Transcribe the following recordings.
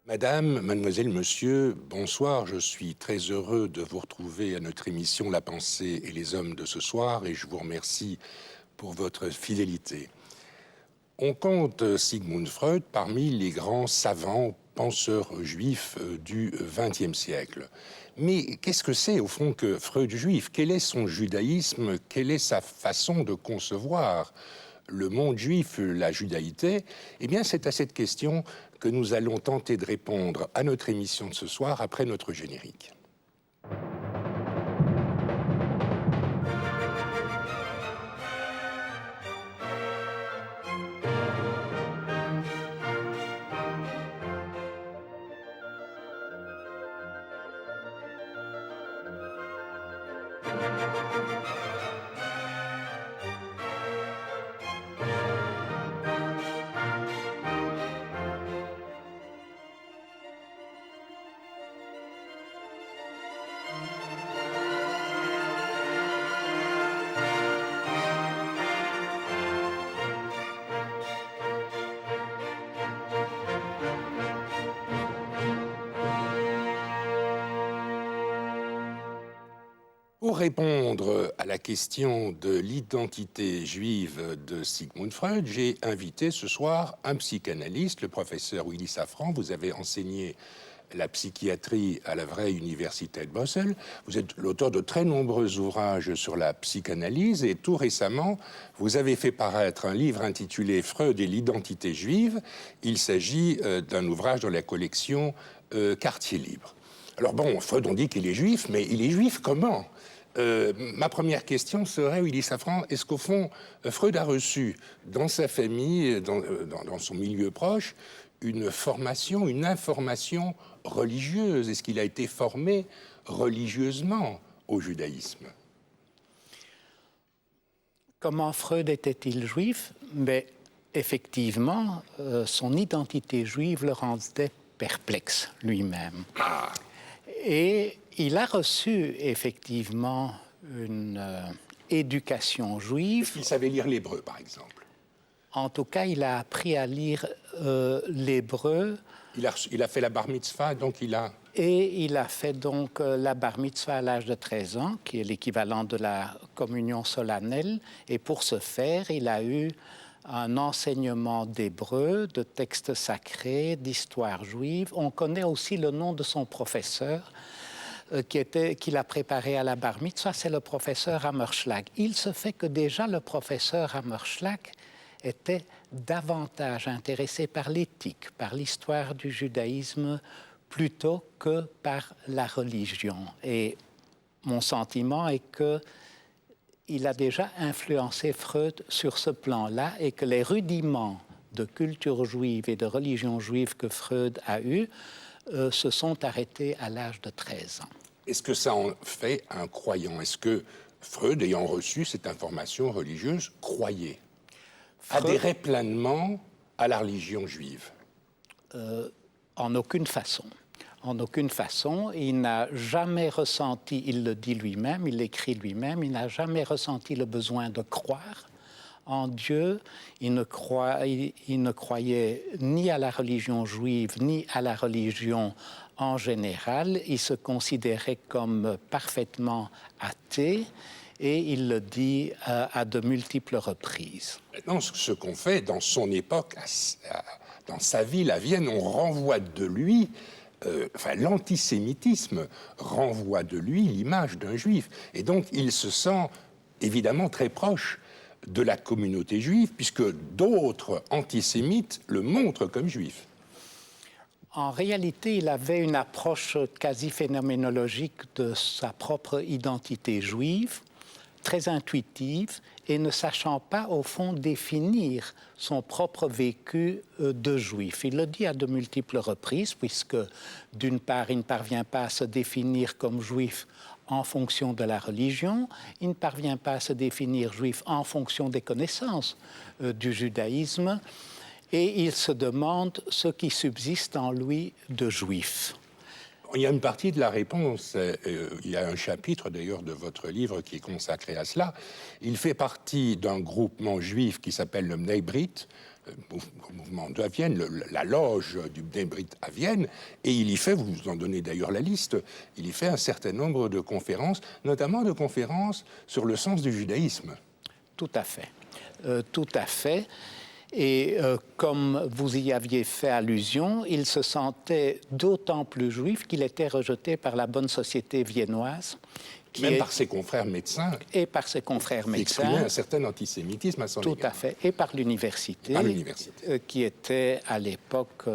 Madame, mademoiselle, monsieur, bonsoir. Je suis très heureux de vous retrouver à notre émission La pensée et les hommes de ce soir et je vous remercie pour votre fidélité. On compte Sigmund Freud parmi les grands savants penseurs juifs du XXe siècle. Mais qu'est-ce que c'est au fond que Freud juif? Quel est son judaïsme? Quelle est sa façon de concevoir le monde juif, la judaïté? Eh bien, c'est à cette question que nous allons tenter de répondre à notre émission de ce soir après notre générique. Pour répondre à la question de l'identité juive de Sigmund Freud, j'ai invité ce soir un psychanalyste, le professeur Willy Safran. Vous avez enseigné la psychiatrie à la vraie université de Bruxelles. Vous êtes l'auteur de très nombreux ouvrages sur la psychanalyse et tout récemment, vous avez fait paraître un livre intitulé Freud et l'identité juive. Il s'agit d'un ouvrage dans la collection Quartier Libre. Alors bon, Freud, on dit qu'il est juif, mais il est juif comment ? Ma première question serait, Willy Safran, est-ce qu'au fond, Freud a reçu dans sa famille, dans son milieu proche, une formation, une information religieuse? Est-ce qu'il a été formé religieusement au judaïsme? Comment Freud était-il juif? Mais effectivement, son identité juive le rendait perplexe lui-même. Ah. Et il a reçu effectivement une éducation juive. Il savait lire l'hébreu, par exemple. En tout cas, il a appris à lire l'hébreu. Il a fait la bar mitzvah, donc il a... Et il a fait donc la bar mitzvah à l'âge de 13 ans, qui est l'équivalent de la communion solennelle. Et pour ce faire, il a eu un enseignement d'hébreu, de textes sacrés, d'histoire juive. On connaît aussi le nom de son professeur qui l'a préparé à la bar mitzvah, c'est le professeur Hammerschlag. Il se fait que déjà le professeur Hammerschlag était davantage intéressé par l'éthique, par l'histoire du judaïsme, plutôt que par la religion. Et mon sentiment est que il a déjà influencé Freud sur ce plan-là et que les rudiments de culture juive et de religion juive que Freud a eus se sont arrêtés à l'âge de 13 ans. Est-ce que ça en fait un croyant? Est-ce que Freud, ayant reçu cette information religieuse, croyait, adhérait pleinement à la religion juive? En aucune façon. En aucune façon. Il n'a jamais ressenti, il le dit lui-même, il l'écrit lui-même, il n'a jamais ressenti le besoin de croire en Dieu. Il ne croyait ni à la religion juive, ni à la religion en général. Il se considérait comme parfaitement athée et il le dit à de multiples reprises. Maintenant, ce qu'on fait dans son époque, dans sa ville à Vienne, on renvoie de lui... l'antisémitisme renvoie de lui l'image d'un juif. Et donc, il se sent évidemment très proche de la communauté juive, puisque d'autres antisémites le montrent comme juif. En réalité, il avait une approche quasi phénoménologique de sa propre identité juive, très intuitive, et ne sachant pas, au fond, définir son propre vécu de juif. Il le dit à de multiples reprises, puisque, d'une part, il ne parvient pas à se définir comme juif en fonction de la religion, il ne parvient pas à se définir juif en fonction des connaissances du judaïsme, et il se demande ce qui subsiste en lui de juif. Il y a une partie de la réponse, il y a un chapitre d'ailleurs de votre livre qui est consacré à cela. Il fait partie d'un groupement juif qui s'appelle le Bnei Brit, au mouvement de Vienne, la loge du Bnei Brit à Vienne, et il y fait, vous nous en donnez d'ailleurs la liste, il y fait un certain nombre de conférences, notamment de conférences sur le sens du judaïsme. Tout à fait. Tout à fait. Et comme vous y aviez fait allusion, il se sentait d'autant plus juif qu'il était rejeté par la bonne société viennoise. Même par ses confrères médecins. Et par ses confrères médecins. Qui exprimaient un certain antisémitisme à son égard. Tout à fait. Et par l'université. Qui était à l'époque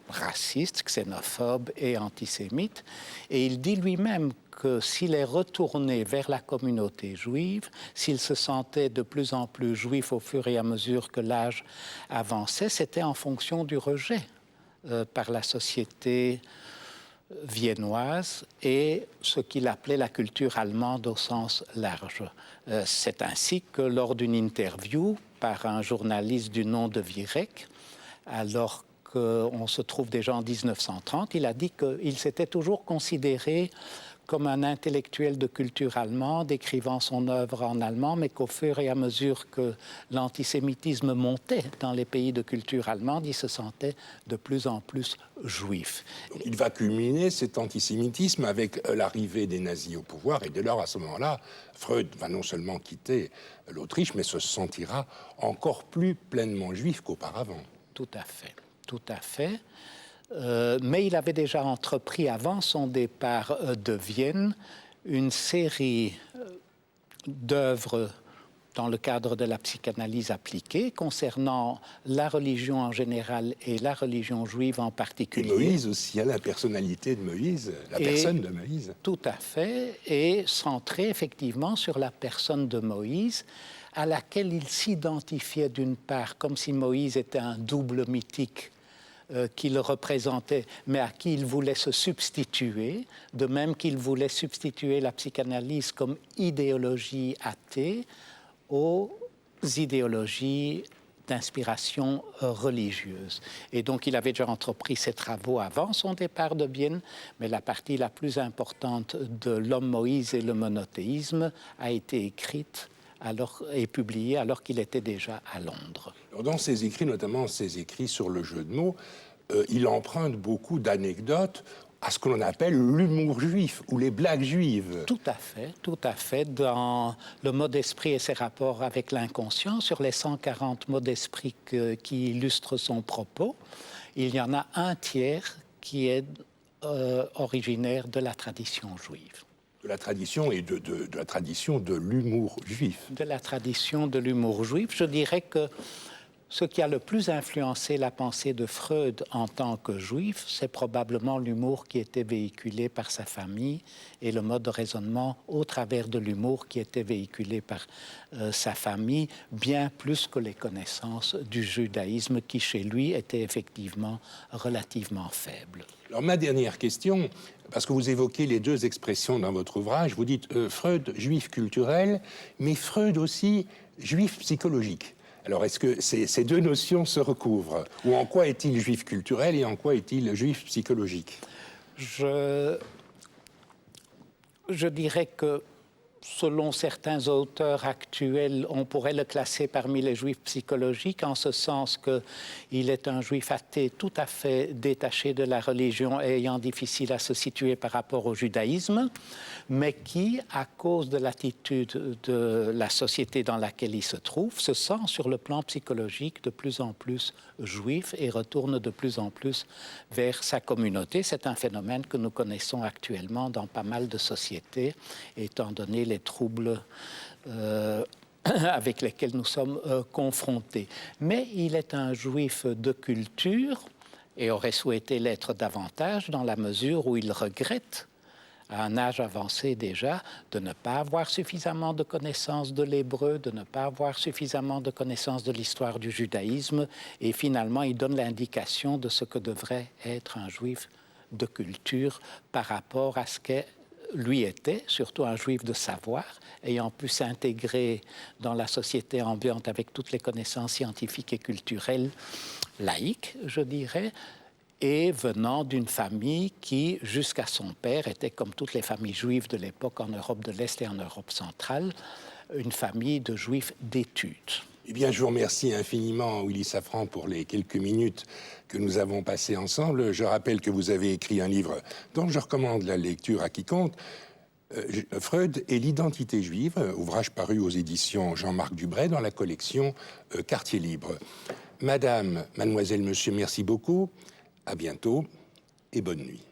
raciste, xénophobe et antisémite. Et il dit lui-même que s'il est retourné vers la communauté juive, s'il se sentait de plus en plus juif au fur et à mesure que l'âge avançait, c'était en fonction du rejet par la société viennoise et ce qu'il appelait la culture allemande au sens large. C'est ainsi que lors d'une interview par un journaliste du nom de Virek, alors qu'on se trouve déjà en 1930, il a dit qu'il s'était toujours considéré comme un intellectuel de culture allemande, écrivant son œuvre en allemand, mais qu'au fur et à mesure que l'antisémitisme montait dans les pays de culture allemande, il se sentait de plus en plus juif. Donc, il va culminer cet antisémitisme avec l'arrivée des nazis au pouvoir, et dès lors, à ce moment-là, Freud va non seulement quitter l'Autriche, mais se sentira encore plus pleinement juif qu'auparavant. Tout à fait, tout à fait. Mais il avait déjà entrepris avant son départ de Vienne une série d'œuvres dans le cadre de la psychanalyse appliquée concernant la religion en général et la religion juive en particulier. Et Moïse aussi, la personnalité de Moïse, la personne de Moïse. Tout à fait, et centré effectivement sur la personne de Moïse, à laquelle il s'identifiait d'une part comme si Moïse était un double mythique qui le représentait, mais à qui il voulait se substituer, de même qu'il voulait substituer la psychanalyse comme idéologie athée aux idéologies d'inspiration religieuse. Et donc il avait déjà entrepris ses travaux avant son départ de Vienne, mais la partie la plus importante de L'homme Moïse et le monothéisme a été écrite et publié alors qu'il était déjà à Londres. Alors dans ses écrits, notamment ses écrits sur le jeu de mots, il emprunte beaucoup d'anecdotes à ce que l'on appelle l'humour juif ou les blagues juives. Tout à fait. Dans le mot d'esprit et ses rapports avec l'inconscient, sur les 140 mots d'esprit qui illustrent son propos, il y en a un tiers qui est originaire de la tradition juive. De la tradition et de la tradition de l'humour juif. De la tradition de l'humour juif. Je dirais que ce qui a le plus influencé la pensée de Freud en tant que juif, c'est probablement l'humour qui était véhiculé par sa famille et le mode de raisonnement au travers de l'humour qui était véhiculé par sa famille, bien plus que les connaissances du judaïsme qui, chez lui, étaient effectivement relativement faibles. Alors, ma dernière question, parce que vous évoquez les deux expressions dans votre ouvrage, vous dites Freud, juif culturel, mais Freud aussi, juif psychologique. Alors, est-ce que ces deux notions se recouvrent? Ou en quoi est-il juif culturel et en quoi est-il juif psychologique? Je dirais que, selon certains auteurs actuels, on pourrait le classer parmi les juifs psychologiques, en ce sens qu'il est un juif athée tout à fait détaché de la religion et ayant difficile à se situer par rapport au judaïsme, mais qui, à cause de l'attitude de la société dans laquelle il se trouve, se sent sur le plan psychologique de plus en plus juif et retourne de plus en plus vers sa communauté. C'est un phénomène que nous connaissons actuellement dans pas mal de sociétés, étant donné les troubles avec lesquels nous sommes confrontés. Mais il est un juif de culture et aurait souhaité l'être davantage dans la mesure où il regrette, à un âge avancé déjà, de ne pas avoir suffisamment de connaissances de l'hébreu, de ne pas avoir suffisamment de connaissances de l'histoire du judaïsme, et finalement il donne l'indication de ce que devrait être un juif de culture par rapport à ce qu'est lui était, surtout un juif de savoir, ayant pu s'intégrer dans la société ambiante avec toutes les connaissances scientifiques et culturelles laïques, je dirais, et venant d'une famille qui, jusqu'à son père, était comme toutes les familles juives de l'époque en Europe de l'Est et en Europe centrale, une famille de juifs d'études. Eh bien, je vous remercie infiniment, Willy Safran, pour les quelques minutes que nous avons passées ensemble. Je rappelle que vous avez écrit un livre dont je recommande la lecture à quiconque, Freud et l'identité juive, ouvrage paru aux éditions Jean-Marc Dubray dans la collection Quartier Libre. Madame, mademoiselle, monsieur, merci beaucoup. À bientôt et bonne nuit.